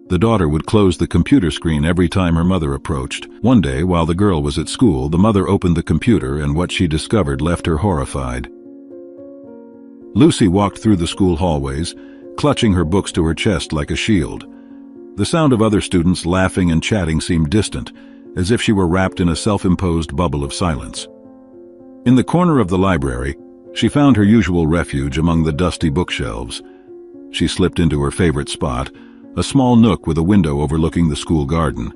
The daughter would close the computer screen every time her mother approached. One day, while the girl was at school, the mother opened the computer and what she discovered left her horrified. Lucy walked through the school hallways, clutching her books to her chest like a shield. The sound of other students laughing and chatting seemed distant, as if she were wrapped in a self-imposed bubble of silence. In the corner of the library, she found her usual refuge among the dusty bookshelves. She slipped into her favorite spot, a small nook with a window overlooking the school garden.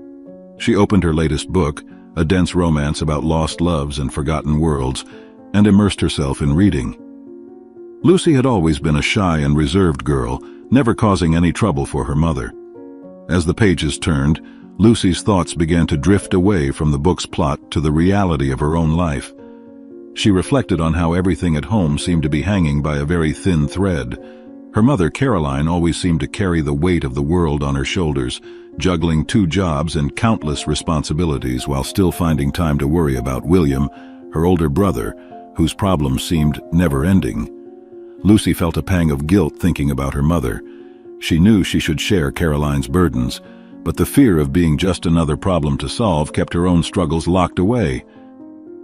She opened her latest book, a dense romance about lost loves and forgotten worlds, and immersed herself in reading. Lucy had always been a shy and reserved girl, never causing any trouble for her mother. As the pages turned, Lucy's thoughts began to drift away from the book's plot to the reality of her own life. She reflected on how everything at home seemed to be hanging by a very thin thread. Her mother, Caroline, always seemed to carry the weight of the world on her shoulders, juggling 2 jobs and countless responsibilities while still finding time to worry about William, her older brother, whose problems seemed never-ending. Lucy felt a pang of guilt thinking about her mother. She knew she should share Caroline's burdens, but the fear of being just another problem to solve kept her own struggles locked away.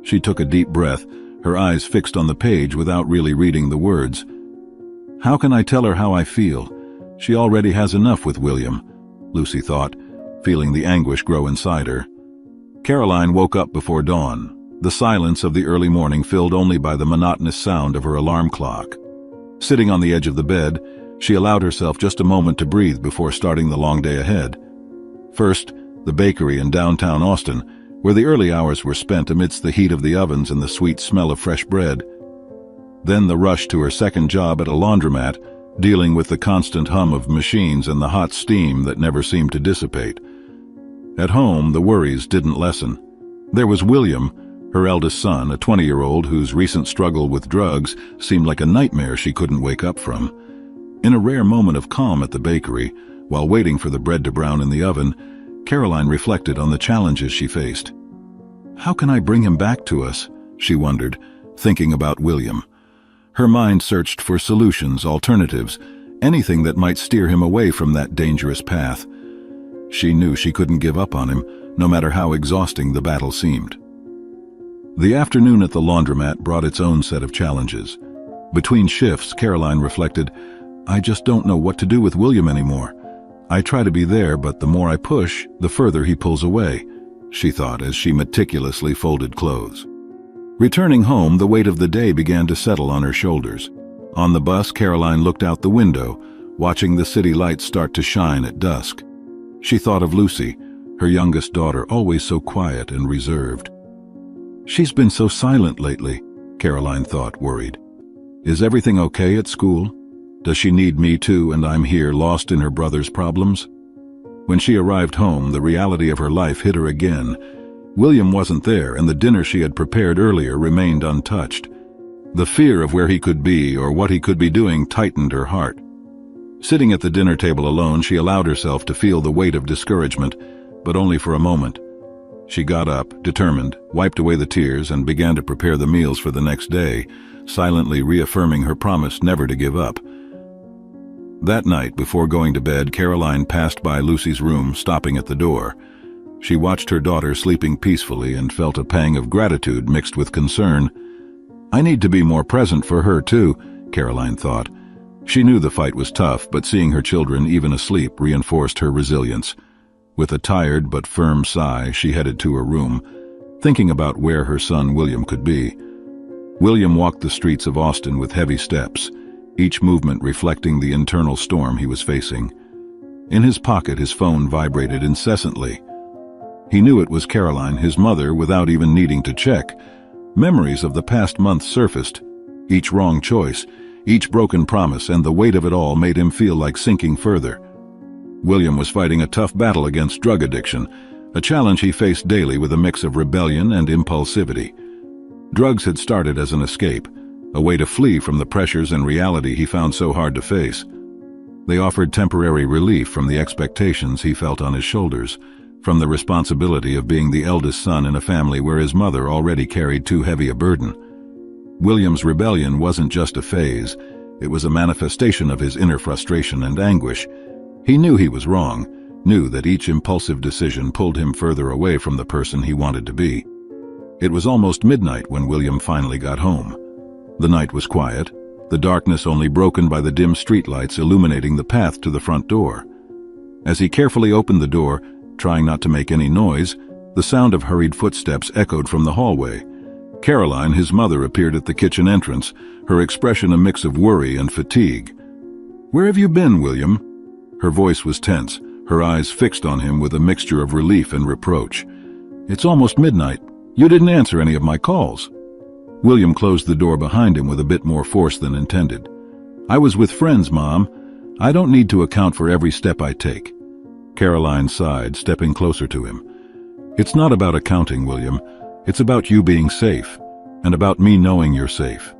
She took a deep breath, her eyes fixed on the page without really reading the words. How can I tell her how I feel? She already has enough with William, Lucy thought, feeling the anguish grow inside her. Caroline woke up before dawn, the silence of the early morning filled only by the monotonous sound of her alarm clock. Sitting on the edge of the bed, she allowed herself just a moment to breathe before starting the long day ahead. First, the bakery in downtown Austin, where the early hours were spent amidst the heat of the ovens and the sweet smell of fresh bread. Then the rush to her second job at a laundromat, dealing with the constant hum of machines and the hot steam that never seemed to dissipate. At home, the worries didn't lessen. There was William, her eldest son, a 20-year-old whose recent struggle with drugs seemed like a nightmare she couldn't wake up from. In a rare moment of calm at the bakery, while waiting for the bread to brown in the oven, Caroline reflected on the challenges she faced. How can I bring him back to us? She wondered, thinking about William. Her mind searched for solutions, alternatives, anything that might steer him away from that dangerous path. She knew she couldn't give up on him, no matter how exhausting the battle seemed. The afternoon at the laundromat brought its own set of challenges. Between shifts, Caroline reflected, I just don't know what to do with William anymore. I try to be there, but the more I push, the further he pulls away, she thought as she meticulously folded clothes. Returning home, the weight of the day began to settle on her shoulders. On the bus, Caroline looked out the window, watching the city lights start to shine at dusk. She thought of Lucy, her youngest daughter, always so quiet and reserved. She's been so silent lately, Caroline thought, worried. Is everything okay at school? Does she need me too, and I'm here lost in her brother's problems? When she arrived home, the reality of her life hit her again. William wasn't there, and the dinner she had prepared earlier remained untouched. The fear of where he could be or what he could be doing tightened her heart. Sitting at the dinner table alone, she allowed herself to feel the weight of discouragement, but only for a moment. She got up, determined, wiped away the tears, and began to prepare the meals for the next day, silently reaffirming her promise never to give up. That night, before going to bed, Caroline passed by Lucy's room, stopping at the door. She watched her daughter sleeping peacefully and felt a pang of gratitude mixed with concern. I need to be more present for her too, Caroline thought. She knew the fight was tough, but seeing her children even asleep reinforced her resilience. With a tired but firm sigh, she headed to her room, thinking about where her son William could be. William walked the streets of Austin with heavy steps, each movement reflecting the internal storm he was facing. In his pocket, his phone vibrated incessantly. He knew it was Caroline, his mother, without even needing to check. Memories of the past month surfaced. Each wrong choice, each broken promise, and the weight of it all made him feel like sinking further. William was fighting a tough battle against drug addiction, a challenge he faced daily with a mix of rebellion and impulsivity. Drugs had started as an escape, a way to flee from the pressures and reality he found so hard to face. They offered temporary relief from the expectations he felt on his shoulders, from the responsibility of being the eldest son in a family where his mother already carried too heavy a burden. William's rebellion wasn't just a phase, it was a manifestation of his inner frustration and anguish. He knew he was wrong, knew that each impulsive decision pulled him further away from the person he wanted to be. It was almost midnight when William finally got home. The night was quiet, the darkness only broken by the dim streetlights illuminating the path to the front door. As he carefully opened the door, trying not to make any noise, the sound of hurried footsteps echoed from the hallway. Caroline, his mother, appeared at the kitchen entrance, her expression a mix of worry and fatigue. "Where have you been, William?" Her voice was tense, her eyes fixed on him with a mixture of relief and reproach. "It's almost midnight. You didn't answer any of my calls." William closed the door behind him with a bit more force than intended. "I was with friends, Mom. I don't need to account for every step I take." Caroline sighed, stepping closer to him. "It's not about accounting, William. It's about you being safe, and about me knowing you're safe.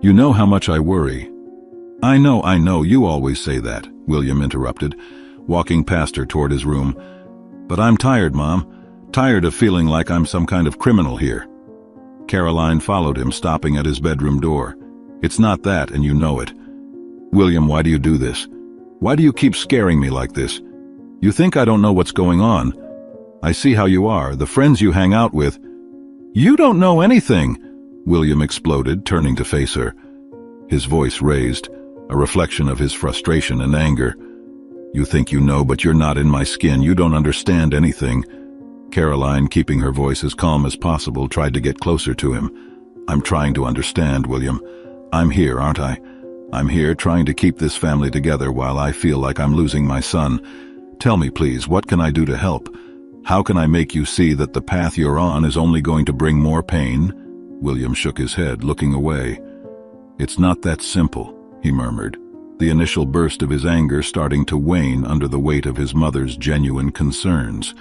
You know how much I worry." I know, you always say that," William interrupted, walking past her toward his room. "But I'm tired, Mom. Tired of feeling like I'm some kind of criminal here." Caroline followed him, stopping at his bedroom door. "It's not that, and you know it." "William, why do you do this? Why do you keep scaring me like this? You think I don't know what's going on? I see how you are, the friends you hang out with." "You don't know anything," William exploded, turning to face her. His voice raised, a reflection of his frustration and anger. "You think you know, but you're not in my skin. You don't understand anything." Caroline, keeping her voice as calm as possible, tried to get closer to him. "I'm trying to understand, William. I'm here, aren't I? I'm here trying to keep this family together while I feel like I'm losing my son. Tell me, please, what can I do to help? How can I make you see that the path you're on is only going to bring more pain?" William shook his head, looking away. "It's not that simple," he murmured, the initial burst of his anger starting to wane under the weight of his mother's genuine concerns.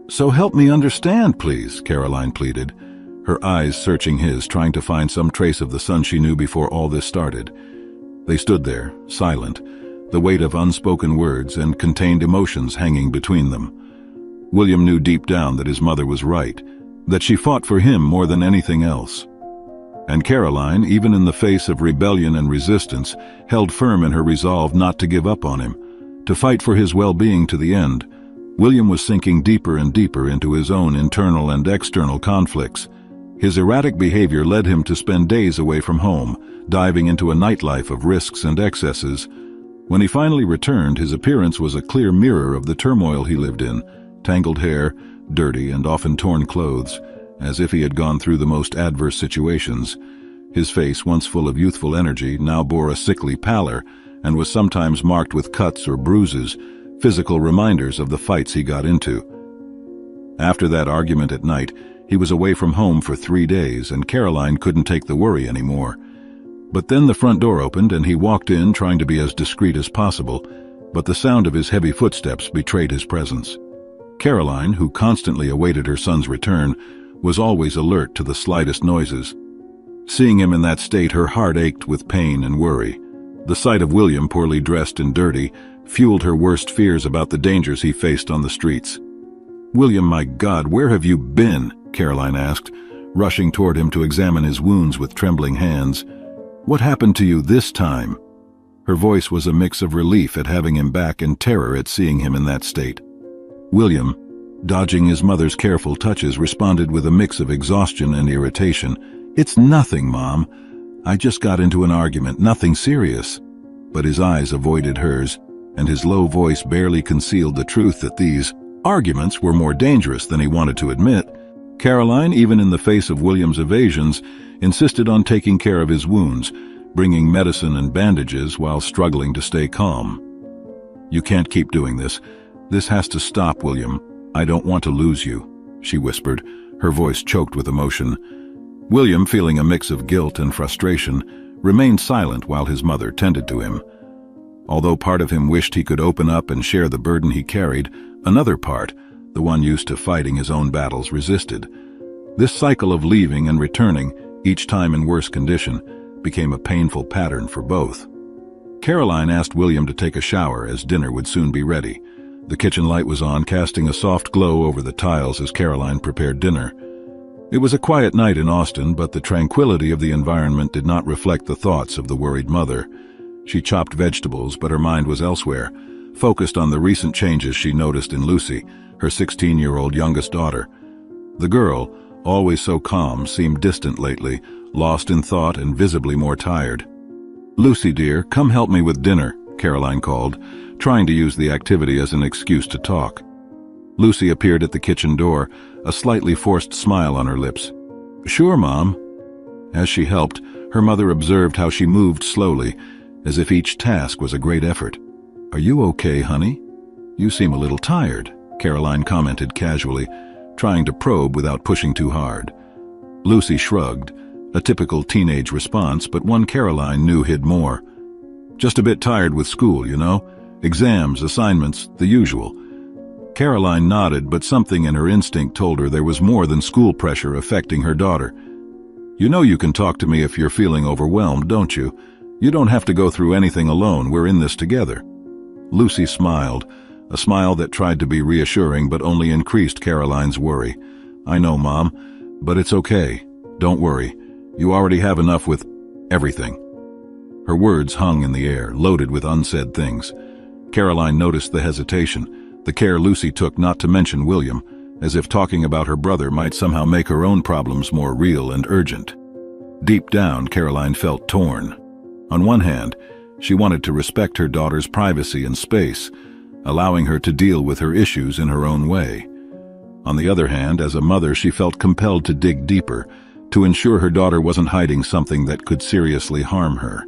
"So help me understand, please," Caroline pleaded, her eyes searching his, trying to find some trace of the son she knew before all this started. They stood there, silent, the weight of unspoken words and contained emotions hanging between them. William knew deep down that his mother was right, that she fought for him more than anything else. And Caroline, even in the face of rebellion and resistance, held firm in her resolve not to give up on him, to fight for his well-being to the end. William was sinking deeper and deeper into his own internal and external conflicts. His erratic behavior led him to spend days away from home, diving into a nightlife of risks and excesses. When he finally returned, his appearance was a clear mirror of the turmoil he lived in: tangled hair, dirty and often torn clothes, as if he had gone through the most adverse situations. His face, once full of youthful energy, now bore a sickly pallor and was sometimes marked with cuts or bruises, physical reminders of the fights he got into. After that argument at night, he was away from home for 3 days, and Caroline couldn't take the worry anymore. But then the front door opened and he walked in, trying to be as discreet as possible, but the sound of his heavy footsteps betrayed his presence. Caroline, who constantly awaited her son's return, was always alert to the slightest noises. Seeing him in that state, her heart ached with pain and worry. The sight of William, poorly dressed and dirty, fueled her worst fears about the dangers he faced on the streets. "William, my God, where have you been?" Caroline asked, rushing toward him to examine his wounds with trembling hands. "What happened to you this time?" Her voice was a mix of relief at having him back and terror at seeing him in that state. William, dodging his mother's careful touches, responded with a mix of exhaustion and irritation. "It's nothing, Mom. I just got into an argument, nothing serious." But his eyes avoided hers, and his low voice barely concealed the truth that these arguments were more dangerous than he wanted to admit. Caroline, even in the face of William's evasions, insisted on taking care of his wounds, bringing medicine and bandages while struggling to stay calm. "You can't keep doing this. This has to stop, William. I don't want to lose you," she whispered, her voice choked with emotion. William, feeling a mix of guilt and frustration, remained silent while his mother tended to him. Although part of him wished he could open up and share the burden he carried, another part, the one used to fighting his own battles, resisted. This cycle of leaving and returning, each time in worse condition, became a painful pattern for both. Caroline asked William to take a shower as dinner would soon be ready. The kitchen light was on, casting a soft glow over the tiles as Caroline prepared dinner. It was a quiet night in Austin, but the tranquility of the environment did not reflect the thoughts of the worried mother. She chopped vegetables, but her mind was elsewhere, focused on the recent changes she noticed in Lucy, her 16-year-old youngest daughter. The girl, always so calm, seemed distant lately, lost in thought and visibly more tired. "Lucy, dear, come help me with dinner," Caroline called, trying to use the activity as an excuse to talk. Lucy appeared at the kitchen door, a slightly forced smile on her lips. "Sure, Mom." As she helped, her mother observed how she moved slowly, as if each task was a great effort. "Are you okay, honey? You seem a little tired," Caroline commented casually, trying to probe without pushing too hard. Lucy shrugged, a typical teenage response, but one Caroline knew hid more. "Just a bit tired with school, you know? Exams, assignments, the usual." Caroline nodded, but something in her instinct told her there was more than school pressure affecting her daughter. "You know you can talk to me if you're feeling overwhelmed, don't you? You don't have to go through anything alone. We're in this together." Lucy smiled, a smile that tried to be reassuring but only increased Caroline's worry. "I know, Mom, but it's okay. Don't worry. You already have enough with everything." Her words hung in the air, loaded with unsaid things. Caroline noticed the hesitation, the care Lucy took not to mention William, as if talking about her brother might somehow make her own problems more real and urgent. Deep down, Caroline felt torn. On one hand, she wanted to respect her daughter's privacy and space, allowing her to deal with her issues in her own way. On the other hand, as a mother, she felt compelled to dig deeper, to ensure her daughter wasn't hiding something that could seriously harm her.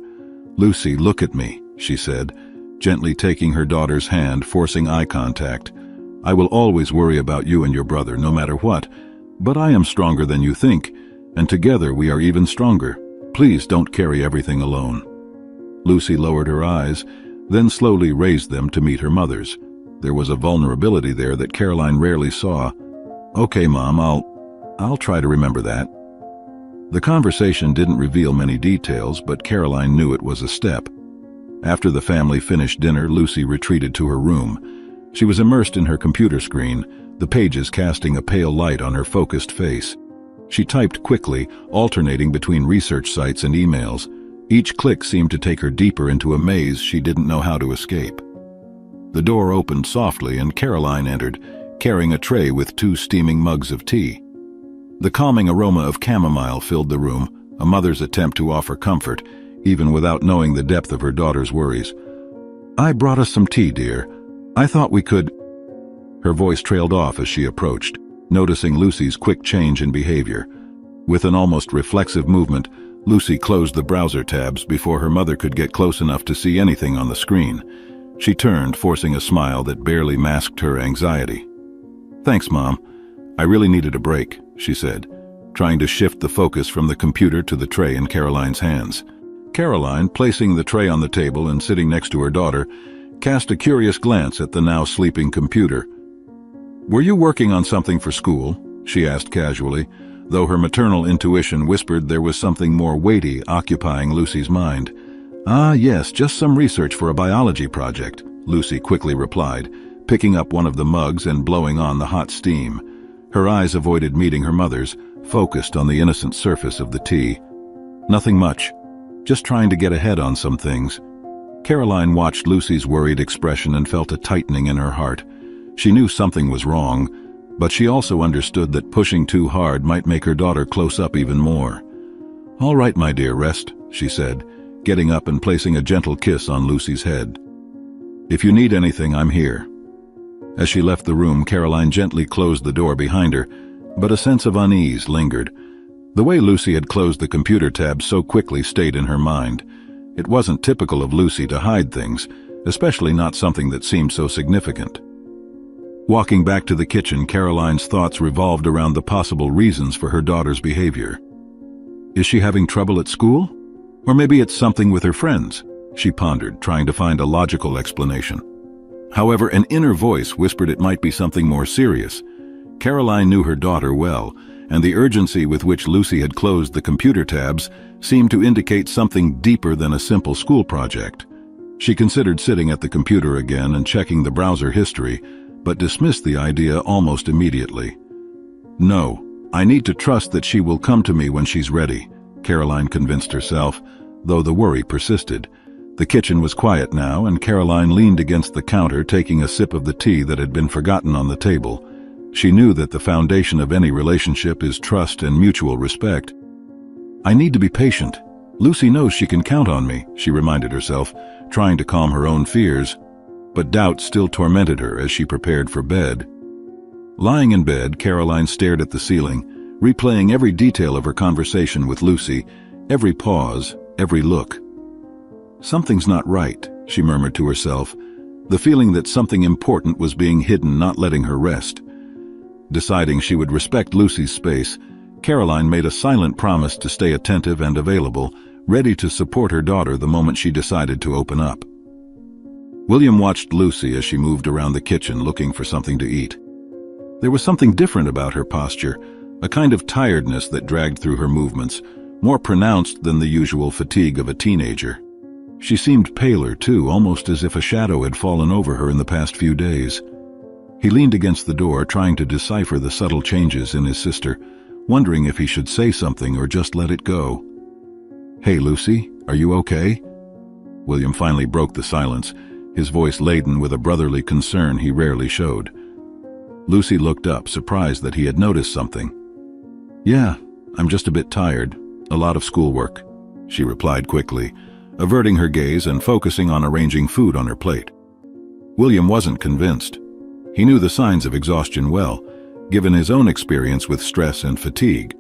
"Lucy, look at me," she said, gently taking her daughter's hand, forcing eye contact. "I will always worry about you and your brother, no matter what, but I am stronger than you think, and together we are even stronger. Please don't carry everything alone." Lucy lowered her eyes, then slowly raised them to meet her mother's. There was a vulnerability there that Caroline rarely saw. "Okay, Mom, I'll try to remember that." The conversation didn't reveal many details, but Caroline knew it was a step. After the family finished dinner, Lucy retreated to her room. She was immersed in her computer screen, the pages casting a pale light on her focused face. She typed quickly, alternating between research sites and emails. Each click seemed to take her deeper into a maze she didn't know how to escape. The door opened softly and Caroline entered, carrying a tray with 2 steaming mugs of tea. The calming aroma of chamomile filled the room, a mother's attempt to offer comfort, even without knowing the depth of her daughter's worries. "I brought us some tea, dear. I thought we could—" Her voice trailed off as she approached, noticing Lucy's quick change in behavior. With an almost reflexive movement, Lucy closed the browser tabs before her mother could get close enough to see anything on the screen. She turned, forcing a smile that barely masked her anxiety. "Thanks, Mom. I really needed a break," she said, trying to shift the focus from the computer to the tray in Caroline's hands. Caroline, placing the tray on the table and sitting next to her daughter, cast a curious glance at the now sleeping computer. "Were you working on something for school?" she asked casually, though her maternal intuition whispered there was something more weighty occupying Lucy's mind. "Ah, yes, just some research for a biology project," Lucy quickly replied, picking up one of the mugs and blowing on the hot steam. Her eyes avoided meeting her mother's, focused on the innocent surface of the tea. "Nothing much. Just trying to get ahead on some things." Caroline watched Lucy's worried expression and felt a tightening in her heart. She knew something was wrong, but she also understood that pushing too hard might make her daughter close up even more. "All right, my dear, rest," she said, getting up and placing a gentle kiss on Lucy's head. "If you need anything, I'm here." As she left the room, Caroline gently closed the door behind her, but a sense of unease lingered. The way Lucy had closed the computer tab so quickly stayed in her mind. It wasn't typical of Lucy to hide things, especially not something that seemed so significant. Walking back to the kitchen, Caroline's thoughts revolved around the possible reasons for her daughter's behavior. Is she having trouble at school? Or maybe it's something with her friends, she pondered, trying to find a logical explanation. However, an inner voice whispered it might be something more serious. Caroline knew her daughter well, and the urgency with which Lucy had closed the computer tabs seemed to indicate something deeper than a simple school project. She considered sitting at the computer again and checking the browser history, but dismissed the idea almost immediately. "No, I need to trust that she will come to me when she's ready," Caroline convinced herself, though the worry persisted. The kitchen was quiet now, and Caroline leaned against the counter, taking a sip of the tea that had been forgotten on the table. She knew that the foundation of any relationship is trust and mutual respect. "I need to be patient. Lucy knows she can count on me," she reminded herself, trying to calm her own fears. But doubt still tormented her as she prepared for bed. Lying in bed, Caroline stared at the ceiling, replaying every detail of her conversation with Lucy, every pause, every look. "Something's not right," she murmured to herself, the feeling that something important was being hidden, not letting her rest. Deciding she would respect Lucy's space, Caroline made a silent promise to stay attentive and available, ready to support her daughter the moment she decided to open up. William watched Lucy as she moved around the kitchen looking for something to eat. There was something different about her posture, a kind of tiredness that dragged through her movements, more pronounced than the usual fatigue of a teenager. She seemed paler, too, almost as if a shadow had fallen over her in the past few days. He leaned against the door, trying to decipher the subtle changes in his sister, wondering if he should say something or just let it go. "Hey, Lucy, are you okay?" William finally broke the silence, his voice laden with a brotherly concern he rarely showed. Lucy looked up, surprised that he had noticed something. "Yeah, I'm just a bit tired. A lot of schoolwork," she replied quickly, averting her gaze and focusing on arranging food on her plate. William wasn't convinced. He knew the signs of exhaustion well, given his own experience with stress and fatigue.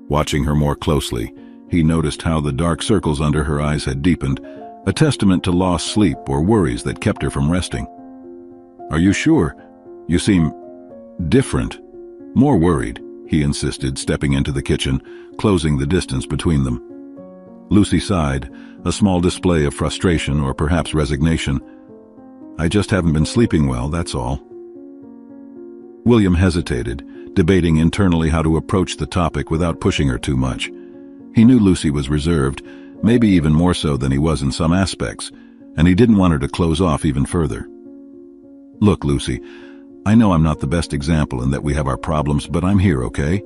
Watching her more closely, he noticed how the dark circles under her eyes had deepened, a testament to lost sleep or worries that kept her from resting. "Are you sure? You seem different. More worried," he insisted, stepping into the kitchen, closing the distance between them. Lucy sighed, a small display of frustration or perhaps resignation. "I just haven't been sleeping well, that's all." William hesitated, debating internally how to approach the topic without pushing her too much. He knew Lucy was reserved, maybe even more so than he was in some aspects, and he didn't want her to close off even further. "Look, Lucy, I know I'm not the best example and that we have our problems, but I'm here, okay?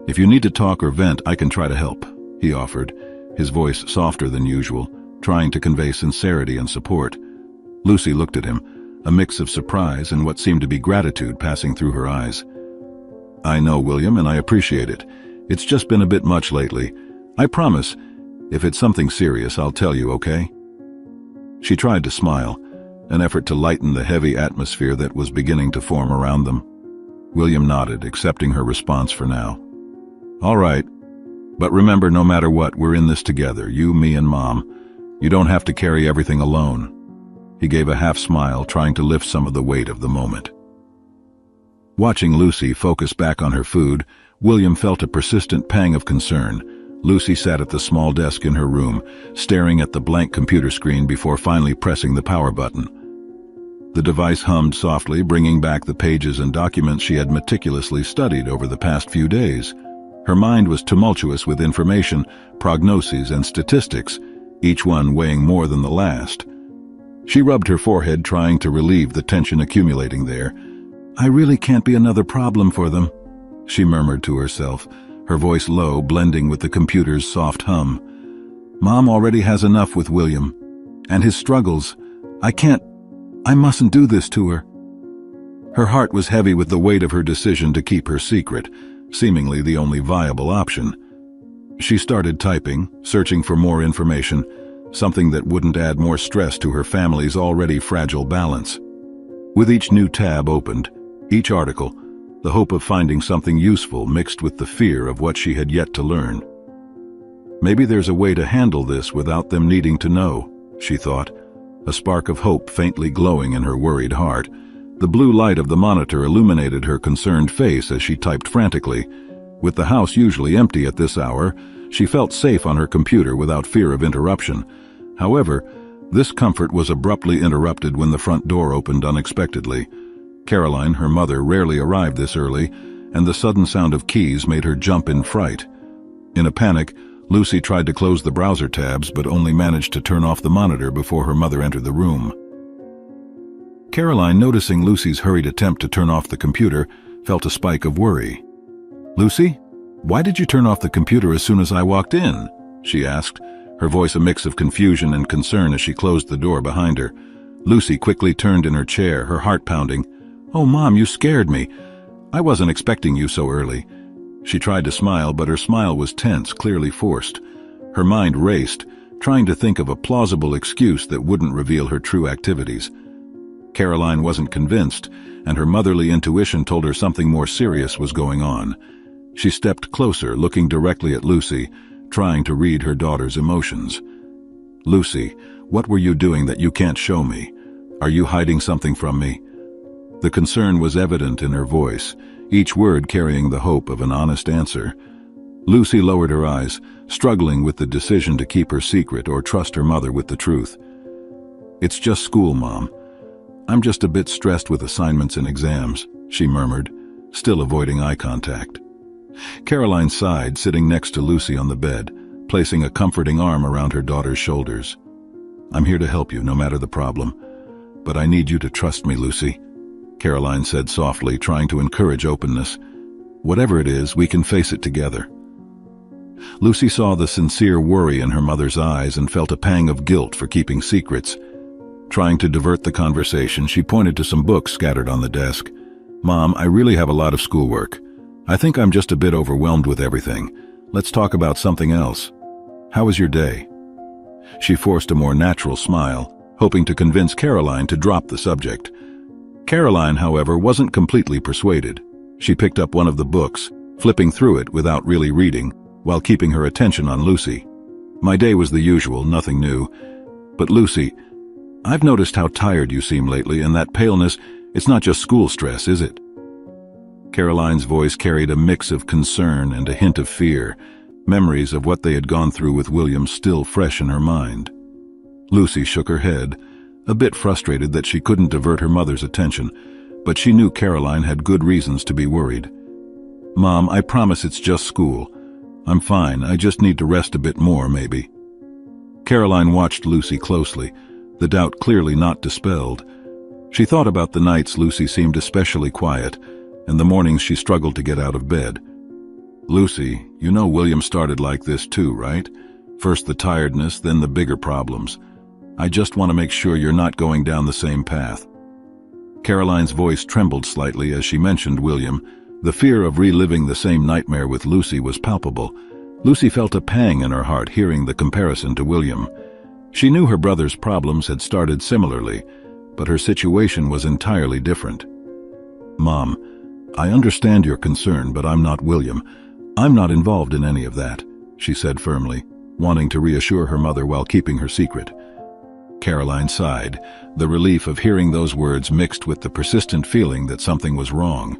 If you need to talk or vent, I can try to help," he offered, his voice softer than usual, trying to convey sincerity and support. Lucy looked at him, a mix of surprise and what seemed to be gratitude passing through her eyes. "I know, William, and I appreciate it. It's just been a bit much lately. I promise, if it's something serious, I'll tell you, okay?" She tried to smile, an effort to lighten the heavy atmosphere that was beginning to form around them. William nodded, accepting her response for now. "All right. But remember, no matter what, we're in this together, you, me, and Mom. You don't have to carry everything alone." He gave a half-smile, trying to lift some of the weight of the moment. Watching Lucy focus back on her food, William felt a persistent pang of concern. Lucy sat at the small desk in her room, staring at the blank computer screen before finally pressing the power button. The device hummed softly, bringing back the pages and documents she had meticulously studied over the past few days. Her mind was tumultuous with information, prognoses, and statistics, each one weighing more than the last. She rubbed her forehead, trying to relieve the tension accumulating there. "I really can't be another problem for them," she murmured to herself, her voice low, blending with the computer's soft hum. "Mom already has enough with William. And his struggles. I mustn't do this to her." Her heart was heavy with the weight of her decision to keep her secret, seemingly the only viable option. She started typing, searching for more information, something that wouldn't add more stress to her family's already fragile balance. With each new tab opened, each article, the hope of finding something useful mixed with the fear of what she had yet to learn. Maybe there's a way to handle this without them needing to know, she thought, a spark of hope faintly glowing in her worried heart. The blue light of the monitor illuminated her concerned face as she typed frantically. With the house usually empty at this hour, she felt safe on her computer without fear of interruption. However, this comfort was abruptly interrupted when the front door opened unexpectedly. Caroline, her mother, rarely arrived this early, and the sudden sound of keys made her jump in fright. In a panic, Lucy tried to close the browser tabs but only managed to turn off the monitor before her mother entered the room. Caroline, noticing Lucy's hurried attempt to turn off the computer, felt a spike of worry. "Lucy, why did you turn off the computer as soon as I walked in?" she asked, her voice a mix of confusion and concern as she closed the door behind her. Lucy quickly turned in her chair, her heart pounding. "Oh, Mom, you scared me. I wasn't expecting you so early." She tried to smile, but her smile was tense, clearly forced. Her mind raced, trying to think of a plausible excuse that wouldn't reveal her true activities. Caroline wasn't convinced, and her motherly intuition told her something more serious was going on. She stepped closer, looking directly at Lucy, trying to read her daughter's emotions. "Lucy, what were you doing that you can't show me? Are you hiding something from me?" The concern was evident in her voice, each word carrying the hope of an honest answer. Lucy lowered her eyes, struggling with the decision to keep her secret or trust her mother with the truth. "It's just school, Mom. I'm just a bit stressed with assignments and exams," she murmured, still avoiding eye contact. Caroline sighed, sitting next to Lucy on the bed, placing a comforting arm around her daughter's shoulders. "I'm here to help you, no matter the problem. But I need you to trust me, Lucy," Caroline said softly, trying to encourage openness. "Whatever it is, we can face it together." Lucy saw the sincere worry in her mother's eyes and felt a pang of guilt for keeping secrets. Trying to divert the conversation, she pointed to some books scattered on the desk. "Mom, I really have a lot of schoolwork. I think I'm just a bit overwhelmed with everything. Let's talk about something else. How was your day?" She forced a more natural smile, hoping to convince Caroline to drop the subject. Caroline, however, wasn't completely persuaded. She picked up one of the books, flipping through it without really reading, while keeping her attention on Lucy. "My day was the usual, nothing new. But Lucy, I've noticed how tired you seem lately, and that paleness, it's not just school stress, is it?" Caroline's voice carried a mix of concern and a hint of fear, memories of what they had gone through with William still fresh in her mind. Lucy shook her head, a bit frustrated that she couldn't divert her mother's attention, but she knew Caroline had good reasons to be worried. "Mom, I promise it's just school. I'm fine, I just need to rest a bit more, maybe." Caroline watched Lucy closely, the doubt clearly not dispelled. She thought about the nights Lucy seemed especially quiet, and the mornings she struggled to get out of bed. "Lucy, you know William started like this too, right? First the tiredness, then the bigger problems. I just want to make sure you're not going down the same path." Caroline's voice trembled slightly as she mentioned William. The fear of reliving the same nightmare with Lucy was palpable. Lucy felt a pang in her heart hearing the comparison to William. She knew her brother's problems had started similarly, but her situation was entirely different. "Mom, I understand your concern, but I'm not William. I'm not involved in any of that," she said firmly, wanting to reassure her mother while keeping her secret. Caroline sighed, the relief of hearing those words mixed with the persistent feeling that something was wrong.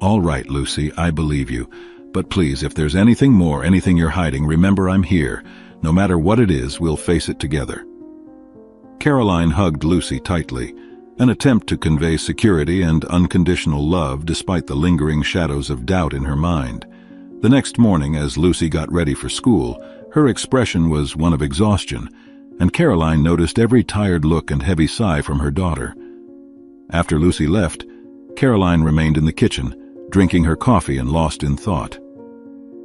"All right, Lucy, I believe you. But please, if there's anything more, anything you're hiding, remember I'm here. No matter what it is, we'll face it together." Caroline hugged Lucy tightly, an attempt to convey security and unconditional love despite the lingering shadows of doubt in her mind. The next morning, as Lucy got ready for school, her expression was one of exhaustion, and Caroline noticed every tired look and heavy sigh from her daughter. After Lucy left, Caroline remained in the kitchen, drinking her coffee and lost in thought.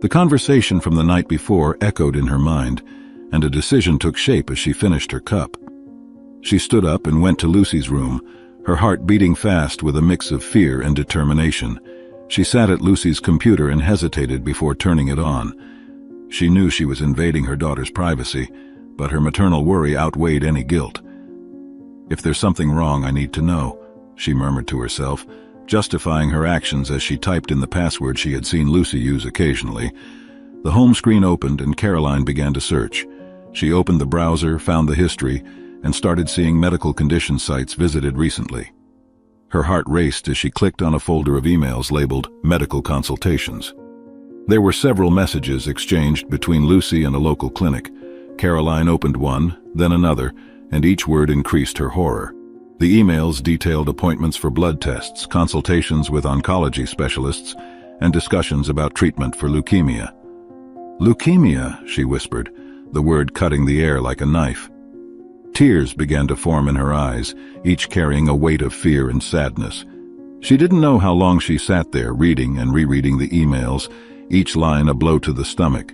The conversation from the night before echoed in her mind, and a decision took shape as she finished her cup. She stood up and went to Lucy's room, her heart beating fast with a mix of fear and determination. She sat at Lucy's computer and hesitated before turning it on. She knew she was invading her daughter's privacy, but her maternal worry outweighed any guilt. "If there's something wrong, I need to know," she murmured to herself, justifying her actions as she typed in the password she had seen Lucy use occasionally. The home screen opened and Caroline began to search. She opened the browser, found the history, and started seeing medical condition sites visited recently. Her heart raced as she clicked on a folder of emails labeled medical consultations. There were several messages exchanged between Lucy and a local clinic. Caroline opened one, then another, and each word increased her horror. The emails detailed appointments for blood tests, consultations with oncology specialists, and discussions about treatment for leukemia. "Leukemia," she whispered, the word cutting the air like a knife. Tears began to form in her eyes, each carrying a weight of fear and sadness. She didn't know how long she sat there reading and rereading the emails, each line a blow to the stomach.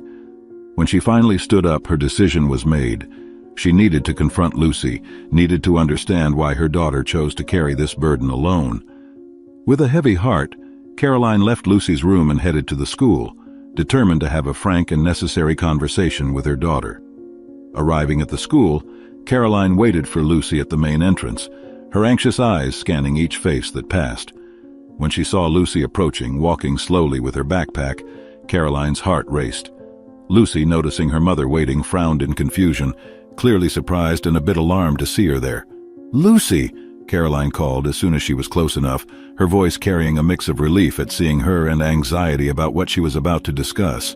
When she finally stood up, her decision was made. She needed to confront Lucy, needed to understand why her daughter chose to carry this burden alone. With a heavy heart, Caroline left Lucy's room and headed to the school, determined to have a frank and necessary conversation with her daughter. Arriving at the school, Caroline waited for Lucy at the main entrance, her anxious eyes scanning each face that passed. When she saw Lucy approaching, walking slowly with her backpack, Caroline's heart raced. Lucy, noticing her mother waiting, frowned in confusion, clearly surprised and a bit alarmed to see her there. "Lucy!" Caroline called as soon as she was close enough, her voice carrying a mix of relief at seeing her and anxiety about what she was about to discuss.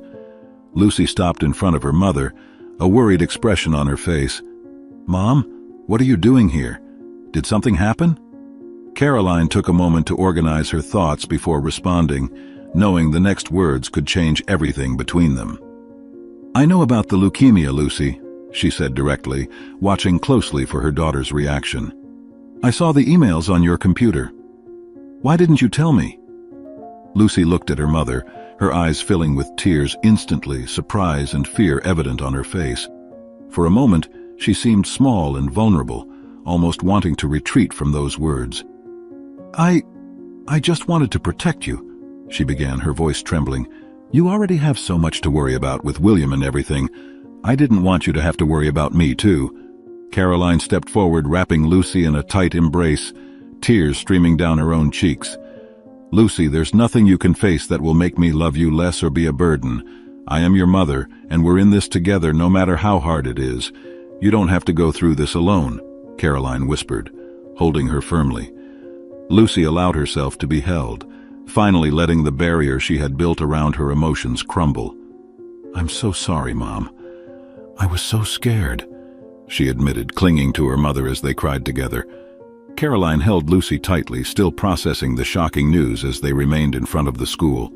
Lucy stopped in front of her mother, a worried expression on her face. "Mom, what are you doing here? Did something happen?" Caroline took a moment to organize her thoughts before responding, knowing the next words could change everything between them. "I know about the leukemia, Lucy," she said directly, watching closely for her daughter's reaction. "I saw the emails on your computer. Why didn't you tell me?" Lucy looked at her mother, her eyes filling with tears instantly, surprise and fear evident on her face. For a moment, she seemed small and vulnerable, almost wanting to retreat from those words. I just wanted to protect you," she began, her voice trembling. "You already have so much to worry about with William and everything. I didn't want you to have to worry about me, too." Caroline stepped forward, wrapping Lucy in a tight embrace, tears streaming down her own cheeks. "Lucy, there's nothing you can face that will make me love you less or be a burden. I am your mother, and we're in this together no matter how hard it is. You don't have to go through this alone," Caroline whispered, holding her firmly. Lucy allowed herself to be held, finally letting the barrier she had built around her emotions crumble. "I'm so sorry, Mom. I was so scared," she admitted, clinging to her mother as they cried together. Caroline held Lucy tightly, still processing the shocking news as they remained in front of the school.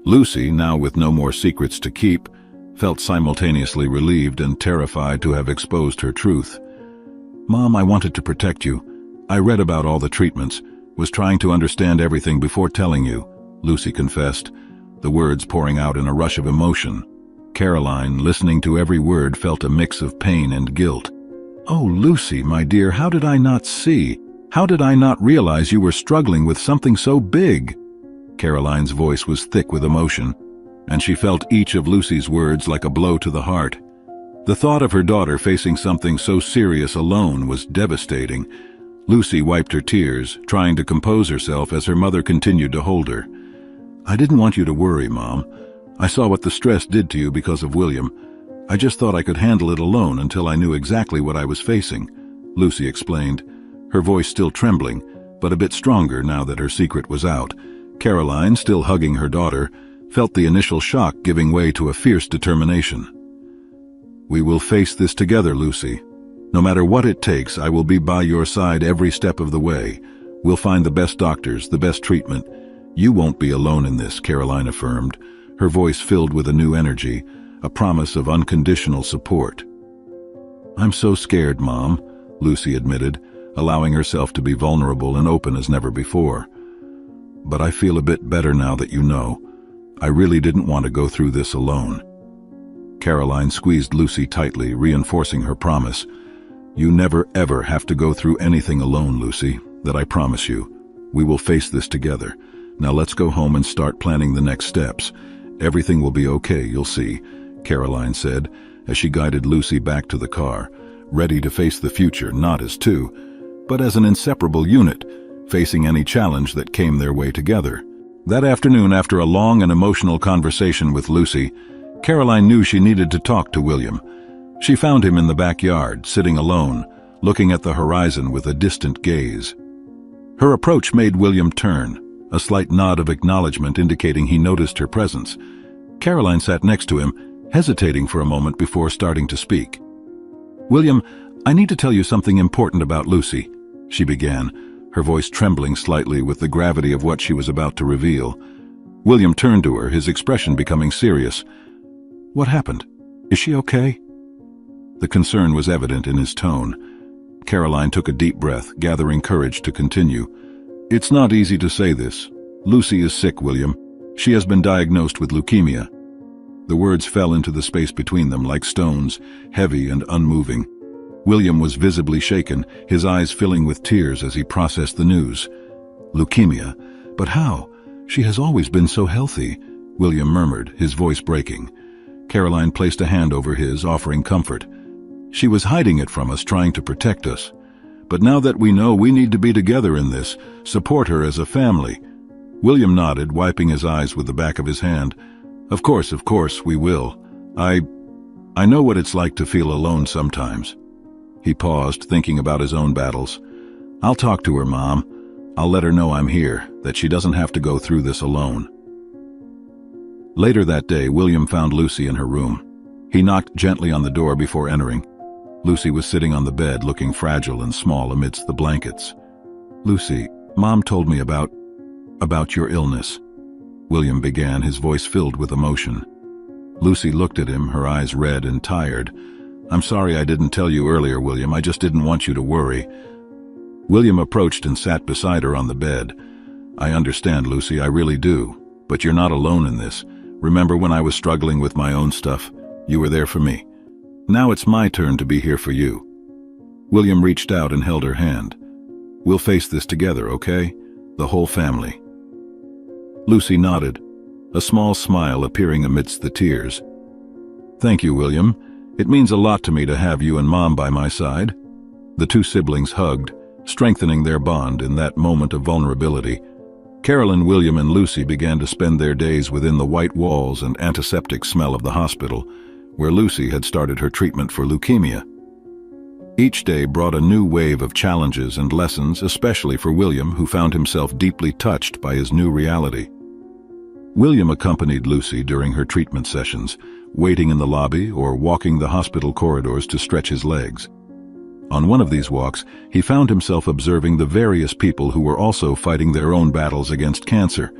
Lucy, now with no more secrets to keep, felt simultaneously relieved and terrified to have exposed her truth. "Mom, I wanted to protect you. I read about all the treatments, was trying to understand everything before telling you," Lucy confessed, the words pouring out in a rush of emotion. Caroline, listening to every word, felt a mix of pain and guilt. "Oh, Lucy, my dear, how did I not see? How did I not realize you were struggling with something so big?" Caroline's voice was thick with emotion, and she felt each of Lucy's words like a blow to the heart. The thought of her daughter facing something so serious alone was devastating. Lucy wiped her tears, trying to compose herself as her mother continued to hold her. "I didn't want you to worry, Mom. I saw what the stress did to you because of William. I just thought I could handle it alone until I knew exactly what I was facing," Lucy explained, her voice still trembling, but a bit stronger now that her secret was out. Caroline, still hugging her daughter, felt the initial shock giving way to a fierce determination. "We will face this together, Lucy. No matter what it takes, I will be by your side every step of the way. We'll find the best doctors, the best treatment. You won't be alone in this," Caroline affirmed, her voice filled with a new energy, a promise of unconditional support. "I'm so scared, Mom," Lucy admitted, allowing herself to be vulnerable and open as never before. "But I feel a bit better now that you know. I really didn't want to go through this alone." Caroline squeezed Lucy tightly, reinforcing her promise. "You never ever have to go through anything alone, Lucy, that I promise you. We will face this together. Now let's go home and start planning the next steps. Everything will be okay, you'll see," Caroline said, as she guided Lucy back to the car, ready to face the future not as two, but as an inseparable unit, facing any challenge that came their way together. That afternoon, after a long and emotional conversation with Lucy, Caroline knew she needed to talk to William. She found him in the backyard, sitting alone, looking at the horizon with a distant gaze. Her approach made William turn, a slight nod of acknowledgement indicating he noticed her presence. Caroline sat next to him, hesitating for a moment before starting to speak. "William, I need to tell you something important about Lucy," she began, her voice trembling slightly with the gravity of what she was about to reveal. William turned to her, his expression becoming serious. "What happened? Is she okay?" The concern was evident in his tone. Caroline took a deep breath, gathering courage to continue. "It's not easy to say this. Lucy is sick, William. She has been diagnosed with leukemia." The words fell into the space between them like stones, heavy and unmoving. William was visibly shaken, his eyes filling with tears as he processed the news. Leukemia? But how? She has always been so healthy, William murmured, his voice breaking. Caroline placed a hand over his, offering comfort. She was hiding it from us, trying to protect us. But now that we know, we need to be together in this, support her as a family. William nodded, wiping his eyes with the back of his hand. Of course, we will. I know what it's like to feel alone sometimes. He paused, thinking about his own battles. I'll talk to her, Mom. I'll let her know I'm here, that she doesn't have to go through this alone. Later that day, William found Lucy in her room. He knocked gently on the door before entering. Lucy was sitting on the bed, looking fragile and small amidst the blankets. Lucy, Mom told me about your illness, William began, his voice filled with emotion. Lucy looked at him, her eyes red and tired. I'm sorry I didn't tell you earlier, William. I just didn't want you to worry. William approached and sat beside her on the bed. I understand, Lucy, I really do. But you're not alone in this. Remember when I was struggling with my own stuff? You were there for me. Now it's my turn to be here for you. William reached out and held her hand. We'll face this together, okay? The whole family. Lucy nodded, a small smile appearing amidst the tears. Thank you, William. It means a lot to me to have you and Mom by my side. The two siblings hugged, strengthening their bond in that moment of vulnerability. Carolyn, William, and Lucy began to spend their days within the white walls and antiseptic smell of the hospital, where Lucy had started her treatment for leukemia. Each day brought a new wave of challenges and lessons, especially for William, who found himself deeply touched by his new reality. William accompanied Lucy during her treatment sessions, waiting in the lobby or walking the hospital corridors to stretch his legs. On one of these walks, he found himself observing the various people who were also fighting their own battles against cancer.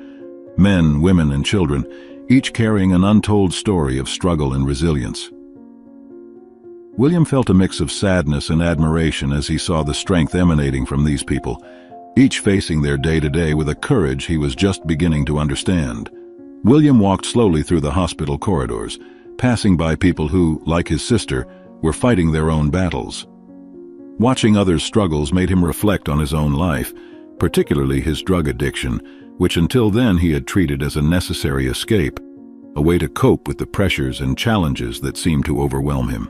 Men, women, and children, each carrying an untold story of struggle and resilience. William felt a mix of sadness and admiration as he saw the strength emanating from these people, each facing their day-to-day with a courage he was just beginning to understand. William walked slowly through the hospital corridors, passing by people who, like his sister, were fighting their own battles. Watching others' struggles made him reflect on his own life, particularly his drug addiction, which until then he had treated as a necessary escape, a way to cope with the pressures and challenges that seemed to overwhelm him.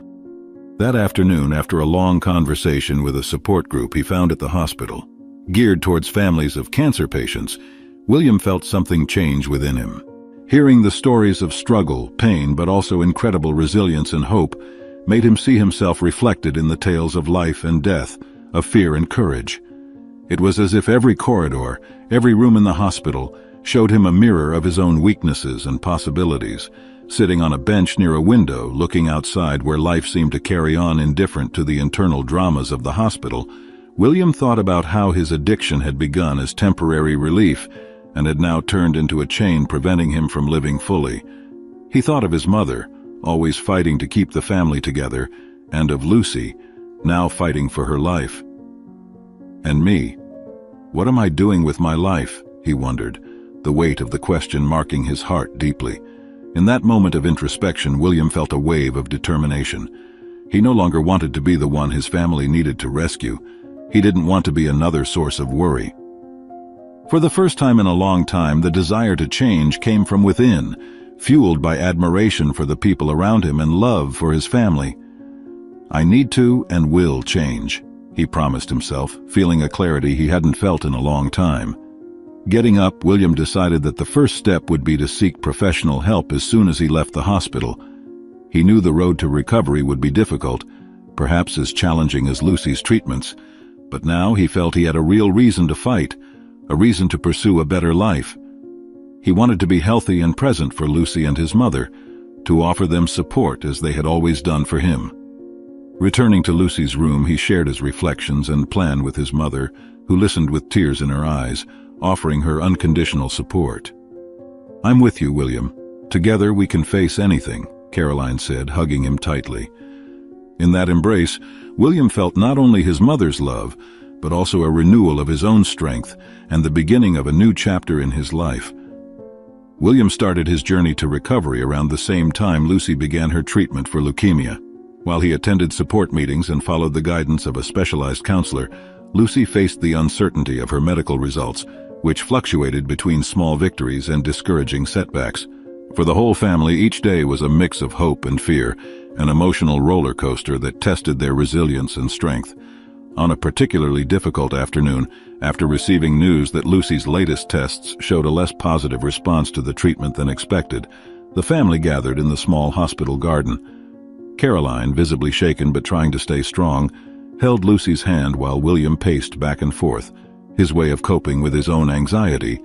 That afternoon, after a long conversation with a support group he found at the hospital, geared towards families of cancer patients, William felt something change within him. Hearing the stories of struggle, pain, but also incredible resilience and hope made him see himself reflected in the tales of life and death, of fear and courage. It was as if every corridor, every room in the hospital, showed him a mirror of his own weaknesses and possibilities. Sitting on a bench near a window, looking outside where life seemed to carry on indifferent to the internal dramas of the hospital, William thought about how his addiction had begun as temporary relief and had now turned into a chain preventing him from living fully. He thought of his mother, always fighting to keep the family together, and of Lucy, now fighting for her life. And me? What am I doing with my life? He wondered, the weight of the question marking his heart deeply. In that moment of introspection, William felt a wave of determination. He no longer wanted to be the one his family needed to rescue. He didn't want to be another source of worry. For the first time in a long time, the desire to change came from within, fueled by admiration for the people around him and love for his family. I need to and will change, he promised himself, feeling a clarity he hadn't felt in a long time. Getting up, William decided that the first step would be to seek professional help as soon as he left the hospital. He knew the road to recovery would be difficult, perhaps as challenging as Lucy's treatments, but now he felt he had a real reason to fight, a reason to pursue a better life. He wanted to be healthy and present for Lucy and his mother, to offer them support as they had always done for him. Returning to Lucy's room, he shared his reflections and plan with his mother, who listened with tears in her eyes, offering her unconditional support. I'm with you, William. Together we can face anything, Caroline said, hugging him tightly. In that embrace, William felt not only his mother's love, but also a renewal of his own strength and the beginning of a new chapter in his life. William started his journey to recovery around the same time Lucy began her treatment for leukemia. While he attended support meetings and followed the guidance of a specialized counselor, Lucy faced the uncertainty of her medical results, which fluctuated between small victories and discouraging setbacks. For the whole family, each day was a mix of hope and fear, an emotional roller coaster that tested their resilience and strength. On a particularly difficult afternoon, after receiving news that Lucy's latest tests showed a less positive response to the treatment than expected, the family gathered in the small hospital garden. Caroline, visibly shaken but trying to stay strong, held Lucy's hand while William paced back and forth, his way of coping with his own anxiety.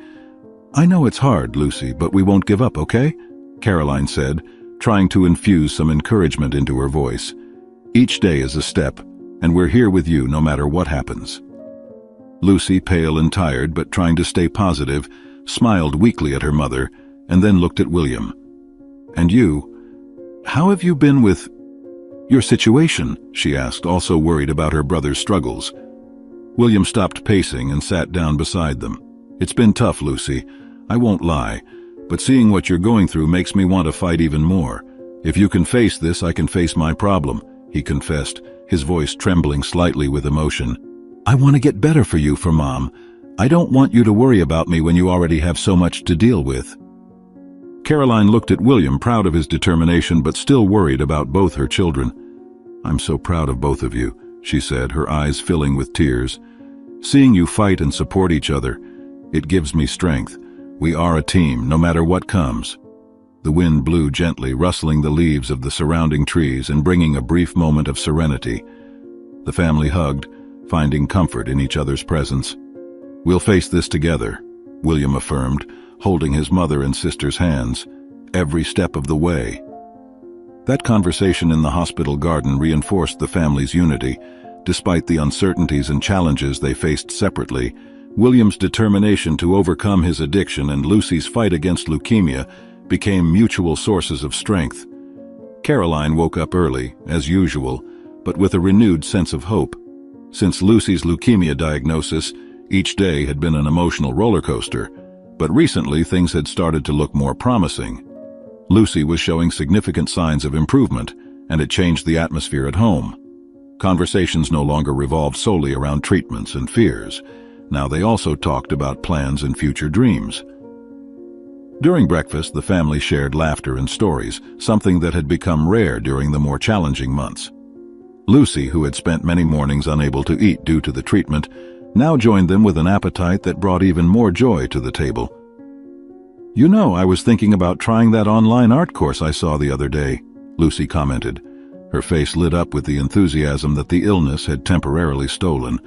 "I know it's hard, Lucy, but we won't give up, okay?" Caroline said, trying to infuse some encouragement into her voice. "Each day is a step, and we're here with you no matter what happens." Lucy, pale and tired but trying to stay positive, smiled weakly at her mother and then looked at William. "And you? How have you been with your situation?" she asked, also worried about her brother's struggles. William stopped pacing and sat down beside them. "It's been tough, Lucy. I won't lie, but seeing what you're going through makes me want to fight even more. If you can face this, I can face my problem," he confessed, his voice trembling slightly with emotion. "I want to get better for you, for Mom. I don't want you to worry about me when you already have so much to deal with." Caroline looked at William, proud of his determination but still worried about both her children. "I'm so proud of both of you," she said, her eyes filling with tears. "Seeing you fight and support each other, it gives me strength. We are a team, no matter what comes." The wind blew gently, rustling the leaves of the surrounding trees and bringing a brief moment of serenity. The family hugged, finding comfort in each other's presence. "We'll face this together," William affirmed, holding his mother and sister's hands, every step of the way. That conversation in the hospital garden reinforced the family's unity. Despite the uncertainties and challenges they faced separately, William's determination to overcome his addiction and Lucy's fight against leukemia became mutual sources of strength. Caroline woke up early, as usual, but with a renewed sense of hope. Since Lucy's leukemia diagnosis, each day had been an emotional roller coaster, but recently things had started to look more promising. Lucy was showing significant signs of improvement, and it changed the atmosphere at home. Conversations no longer revolved solely around treatments and fears. Now they also talked about plans and future dreams. During breakfast, the family shared laughter and stories, something that had become rare during the more challenging months. Lucy, who had spent many mornings unable to eat due to the treatment, now joined them with an appetite that brought even more joy to the table. "You know, I was thinking about trying that online art course I saw the other day," Lucy commented. Her face lit up with the enthusiasm that the illness had temporarily stolen.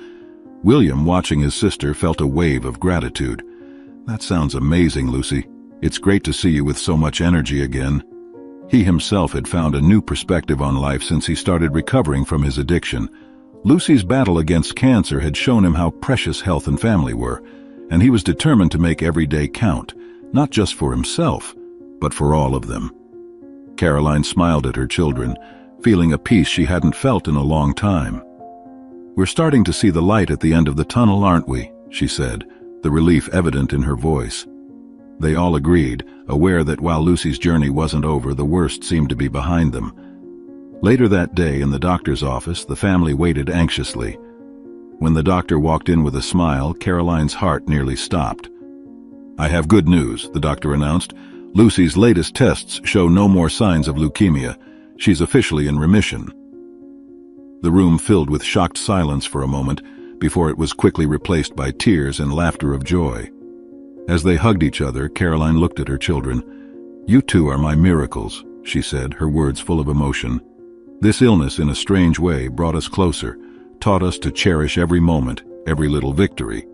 William, watching his sister, felt a wave of gratitude. "That sounds amazing, Lucy. It's great to see you with so much energy again." He himself had found a new perspective on life since he started recovering from his addiction. Lucy's battle against cancer had shown him how precious health and family were, and he was determined to make every day count, not just for himself, but for all of them. Caroline smiled at her children, feeling a peace she hadn't felt in a long time. "We're starting to see the light at the end of the tunnel, aren't we?" she said, the relief evident in her voice. They all agreed, aware that while Lucy's journey wasn't over, the worst seemed to be behind them. Later that day, in the doctor's office, the family waited anxiously. When the doctor walked in with a smile, Caroline's heart nearly stopped. "I have good news," the doctor announced. "Lucy's latest tests show no more signs of leukemia. She's officially in remission." The room filled with shocked silence for a moment, before it was quickly replaced by tears and laughter of joy. As they hugged each other, Caroline looked at her children. "You two are my miracles," she said, her words full of emotion. "This illness, in a strange way, brought us closer, taught us to cherish every moment, every little victory."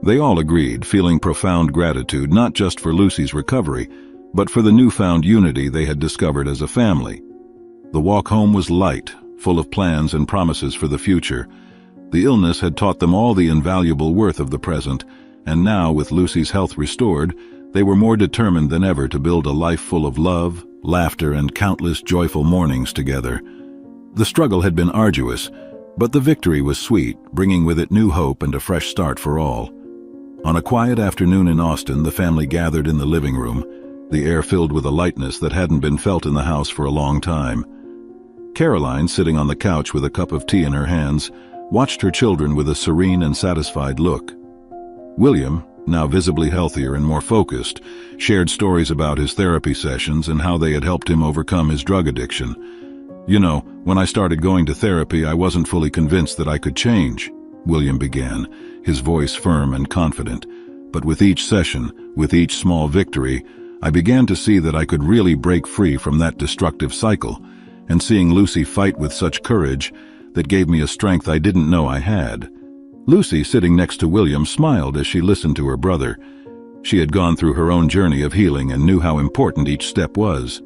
They all agreed, feeling profound gratitude not just for Lucy's recovery, but for the newfound unity they had discovered as a family. The walk home was light, full of plans and promises for the future. The illness had taught them all the invaluable worth of the present, and now, with Lucy's health restored, they were more determined than ever to build a life full of love, laughter, and countless joyful mornings together. The struggle had been arduous, but the victory was sweet, bringing with it new hope and a fresh start for all. On a quiet afternoon in Austin, the family gathered in the living room, the air filled with a lightness that hadn't been felt in the house for a long time. Caroline, sitting on the couch with a cup of tea in her hands, watched her children with a serene and satisfied look. William, now visibly healthier and more focused, shared stories about his therapy sessions and how they had helped him overcome his drug addiction. "You know, when I started going to therapy, I wasn't fully convinced that I could change," William began, his voice firm and confident. "But with each session, with each small victory, I began to see that I could really break free from that destructive cycle, and seeing Lucy fight with such courage, that gave me a strength I didn't know I had." Lucy, sitting next to William, smiled as she listened to her brother. She had gone through her own journey of healing and knew how important each step was.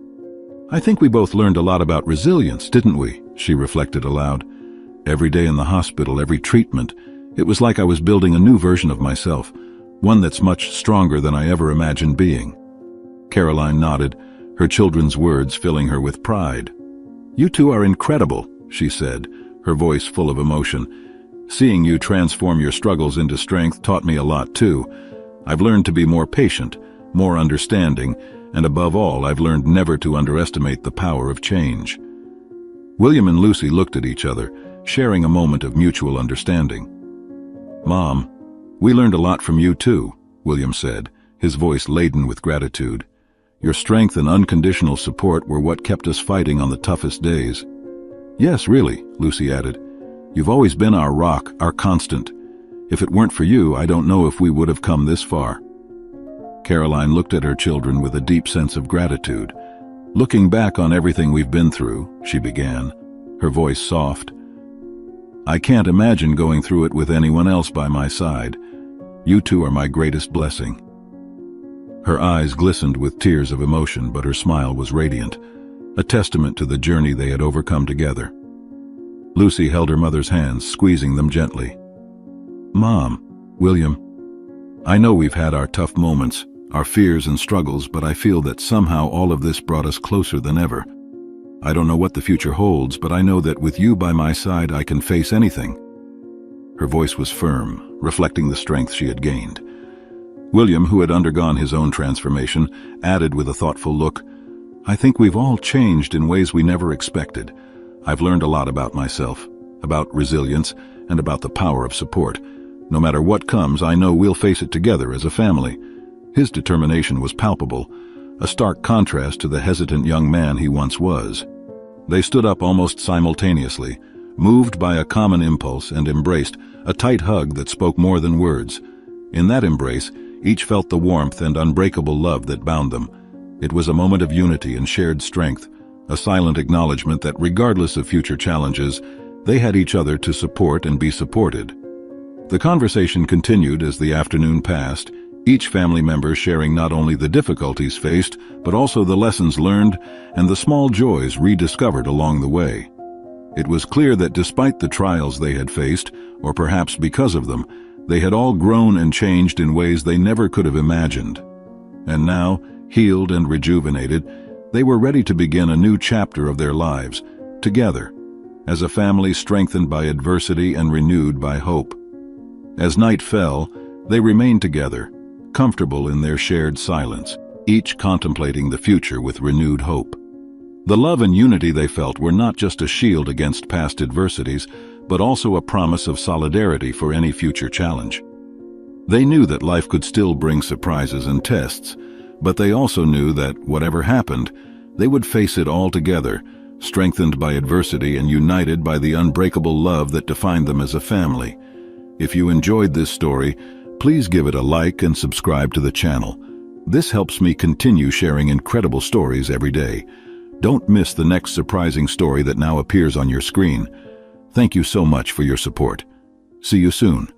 "I think we both learned a lot about resilience, didn't we?" she reflected aloud. "Every day in the hospital, every treatment, it was like I was building a new version of myself, one that's much stronger than I ever imagined being." Caroline nodded, her children's words filling her with pride. "You two are incredible," she said, her voice full of emotion. "Seeing you transform your struggles into strength taught me a lot too. I've learned to be more patient, more understanding, and above all, I've learned never to underestimate the power of change." William and Lucy looked at each other, sharing a moment of mutual understanding. "Mom, we learned a lot from you too," William said, his voice laden with gratitude. "Your strength and unconditional support were what kept us fighting on the toughest days." "Yes, really," Lucy added. "You've always been our rock, our constant. If it weren't for you, I don't know if we would have come this far." Caroline looked at her children with a deep sense of gratitude. "Looking back on everything we've been through," she began, her voice soft, "I can't imagine going through it with anyone else by my side. You two are my greatest blessing." Her eyes glistened with tears of emotion, but her smile was radiant, a testament to the journey they had overcome together. Lucy held her mother's hands, squeezing them gently. "Mom, William, I know we've had our tough moments, our fears and struggles, but I feel that somehow all of this brought us closer than ever. I don't know what the future holds, but I know that with you by my side I can face anything." Her voice was firm, reflecting the strength she had gained. William, who had undergone his own transformation, added with a thoughtful look, "I think we've all changed in ways we never expected. I've learned a lot about myself, about resilience, and about the power of support. No matter what comes, I know we'll face it together as a family." His determination was palpable, a stark contrast to the hesitant young man he once was. They stood up almost simultaneously, moved by a common impulse, and embraced, a tight hug that spoke more than words. In that embrace, each felt the warmth and unbreakable love that bound them. It was a moment of unity and shared strength, a silent acknowledgement that regardless of future challenges, they had each other to support and be supported. The conversation continued as the afternoon passed, each family member sharing not only the difficulties faced, but also the lessons learned and the small joys rediscovered along the way. It was clear that despite the trials they had faced, or perhaps because of them, they had all grown and changed in ways they never could have imagined. And now, healed and rejuvenated, they were ready to begin a new chapter of their lives, together, as a family strengthened by adversity and renewed by hope. As night fell, they remained together, comfortable in their shared silence, each contemplating the future with renewed hope. The love and unity they felt were not just a shield against past adversities, but also a promise of solidarity for any future challenge. They knew that life could still bring surprises and tests, but they also knew that, whatever happened, they would face it all together, strengthened by adversity and united by the unbreakable love that defined them as a family. If you enjoyed this story, please give it a like and subscribe to the channel. This helps me continue sharing incredible stories every day. Don't miss the next surprising story that now appears on your screen. Thank you so much for your support. See you soon.